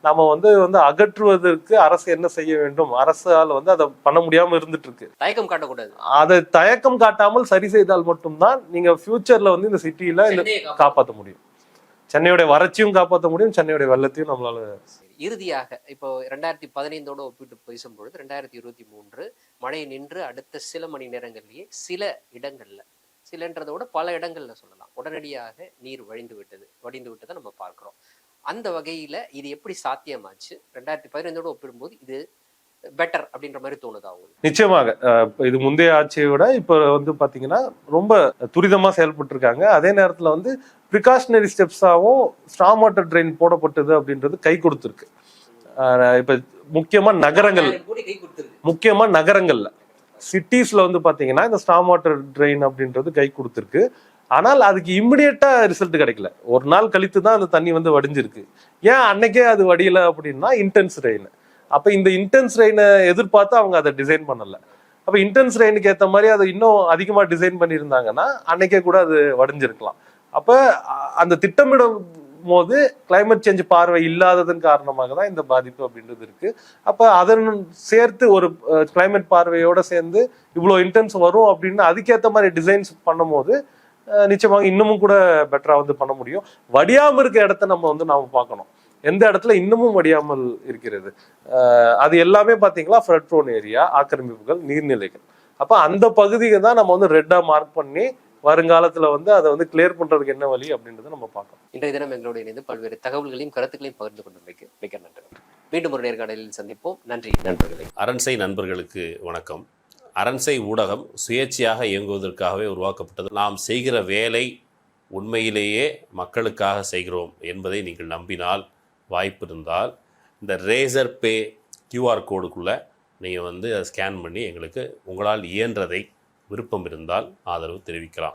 நம்ம வந்து அகற்றுவதற்கு அரசு என்ன செய்ய வேண்டும், அரசால் வந்து அதை பண்ண முடியாம இருந்துட்டு இருக்கு. தயக்கம் காட்டக்கூடாது. அதை தயக்கம் காட்டாமல் சரி செய்தால் மட்டும்தான் நீங்க ஃபியூச்சர்ல வந்து இந்த சிட்டியில காப்பாற்ற முடியும். சென்னையோட வறட்சியும் காப்பாற்ற முடியும், சென்னையோட வெள்ளத்தையும் நம்மளால. இறுதியாக இப்போ 2015 ஒப்பிட்டு பேசும்பொழுது 2023 மழை நின்று அடுத்த சில மணி நேரங்கள்லயே சில இடங்கள்ல, சிலன்றதை விட பல இடங்கள்ல சொல்லலாம், உடனடியாக நீர் வடிந்து விட்டதை நம்ம பார்க்கிறோம். அந்த வகையில இது எப்படி சாத்தியமாச்சு? 2015 ஒப்பிடும்போது இது பெட்டர் அப்படின்ற மாதிரி தோணுதா உங்களுக்கு? நிச்சயமாக. இது முந்தைய ஆட்சியை விட இப்ப வந்து பாத்தீங்கன்னா ரொம்ப துரிதமா செயல்பட்டு இருக்காங்க. அதே நேரத்துல வந்து ப்ரிகாஷனரி ஸ்டெப்ஸாவும் ஸ்டார்ம் வாட்டர் ட்ரெயின் போடப்பட்டது அப்படின்றது கை கொடுத்துருக்கு. இப்ப முக்கியமா நகரங்கள்ல சிட்டிஸ்ல வந்து பாத்தீங்கன்னா இந்த ஸ்டார்ம் வாட்டர் ட்ரெயின் அப்படின்றது கை கொடுத்துருக்கு. ஆனால் அதுக்கு இம்மிடியட்டா ரிசல்ட் கிடைக்கல. ஒரு நாள் கழித்து தான் அந்த தண்ணி வந்து வடிஞ்சிருக்கு. ஏன் அன்னைக்கே அது வடியல அப்படின்னா இன்டென்ஸ் ரெயின். அப்ப இந்த இன்டென்ஸ் ரெயினை எதிர்பார்த்து அவங்க அதை டிசைன் பண்ணல. அப்ப இன்டென்ஸ் ரெயினுக்கு ஏற்ற மாதிரி அதை இன்னும் அதிகமா டிசைன் பண்ணியிருந்தாங்கன்னா அன்னைக்கே கூட அது வடிஞ்சிருக்கலாம். அப்ப அந்த திட்டமிட போது கிளைமேட் சேஞ்ச் பார்வை இல்லாததன் காரணமாக தான் இந்த பாதிப்பு அப்படின்றது இருக்கு. அப்ப அதன் சேர்த்து ஒரு கிளைமேட் பார்வையோட சேர்ந்து இவ்வளோ இன்டென்ஸ் வரும் அப்படின்னு அதுக்கேற்ற மாதிரி டிசைன்ஸ் பண்ணும் போது நிச்சயமாக இன்னமும் கூட பெட்டரா வந்து பண்ண முடியும். வடியாம இருக்க இடத்த நாம பார்க்கணும். எந்த இடத்துல இன்னமும் வடியாமல் இருக்கிறது, அது எல்லாமே பாத்தீங்களா ஃப்ளட் ப்ரோன் ஏரியா, ஆக்கிரமிப்புகள், நீர்நிலைகள். அப்ப அந்த பகுதியை தான் நம்ம வந்து ரெட்டா மார்க் பண்ணி வருங்காலத்துல வந்து அதை வந்து கிளியர் பண்றதுக்கு என்ன வழி அப்படின்றத நம்ம பார்க்கணும். இன்றைய தினம் எங்களோடு இணைந்து பல்வேறு தகவல்களையும் கருத்துக்களையும் பகிர்ந்து கொண்டு மிக்க நன்றி. மீண்டும் ஒரு நேர்காணலில் சந்திப்போம். நன்றி நண்பர்களே. அரண்சை நண்பர்களுக்கு வணக்கம். அரண்சை ஊடகம் சுயேட்சையாக இயங்குவதற்காகவே உருவாக்கப்பட்டது. நாம் செய்கிற வேலை உண்மையிலேயே மக்களுக்காக செய்கிறோம் என்பதை நீங்கள் நம்பினால், வாய்ப்பு இருந்தால் இந்த ரேசர் பே கியூஆர் கோடுக்குள்ளே நீங்கள் வந்து அதை ஸ்கேன் பண்ணி எங்களுக்கு உங்களால் இயன்றதை விருப்பம் இருந்தால் ஆதரவு தெரிவிக்கலாம்.